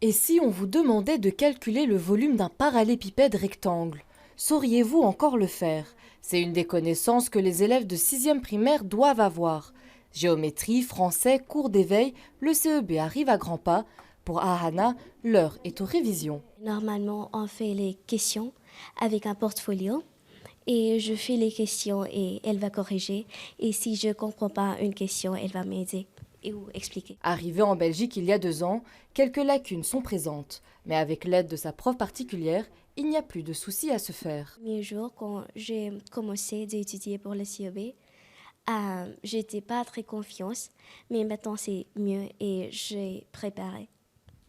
Et si on vous demandait de calculer le volume d'un parallélépipède rectangle, sauriez-vous encore le faire? C'est une des connaissances que les élèves de 6e primaire doivent avoir. Géométrie, français, cours d'éveil, le CEB arrive à grands pas. Pour Ahana, l'heure est aux révisions. Normalement, on fait les questions avec un portfolio et je fais les questions et elle va corriger. Et si je ne comprends pas une question, elle va m'aider et ou expliquer. Arrivée en Belgique il y a 2 ans, quelques lacunes sont présentes. Mais avec l'aide de sa prof particulière, il n'y a plus de soucis à se faire. Le premier jour, quand j'ai commencé d'étudier pour le CEB, j'étais pas très confiante, mais maintenant c'est mieux et j'ai préparé.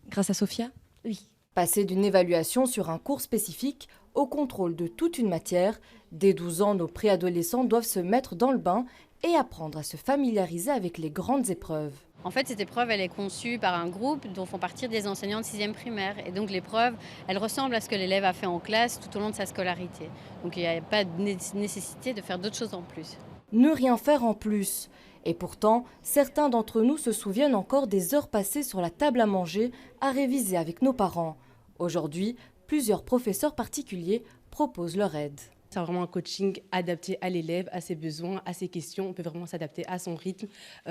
Grâce à Sophia? Oui. Passer d'une évaluation sur un cours spécifique au contrôle de toute une matière, dès 12 ans, nos préadolescents doivent se mettre dans le bain et apprendre à se familiariser avec les grandes épreuves. En fait, cette épreuve, elle est conçue par un groupe dont font partie des enseignants de 6e primaire. Et donc l'épreuve, elle ressemble à ce que l'élève a fait en classe tout au long de sa scolarité. Donc il n'y a pas de nécessité de faire d'autres choses en plus. Ne rien faire en plus. Et pourtant, certains d'entre nous se souviennent encore des heures passées sur la table à manger à réviser avec nos parents. Aujourd'hui, plusieurs professeurs particuliers proposent leur aide. C'est vraiment un coaching adapté à l'élève, à ses besoins, à ses questions. On peut vraiment s'adapter à son rythme.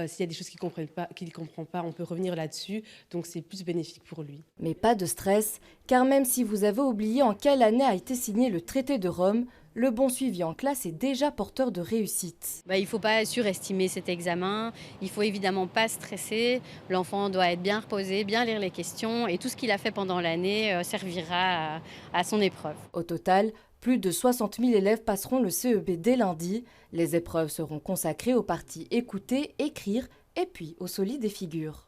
S'il y a des choses qu'il ne comprend pas, on peut revenir là-dessus. Donc c'est plus bénéfique pour lui. Mais pas de stress, car même si vous avez oublié en quelle année a été signé le traité de Rome, le bon suivi en classe est déjà porteur de réussite. Il ne faut pas surestimer cet examen, il ne faut évidemment pas stresser. L'enfant doit être bien reposé, bien lire les questions et tout ce qu'il a fait pendant l'année servira à son épreuve. Au total, plus de 60 000 élèves passeront le CEB dès lundi. Les épreuves seront consacrées aux parties écouter, écrire et puis au solide des figures.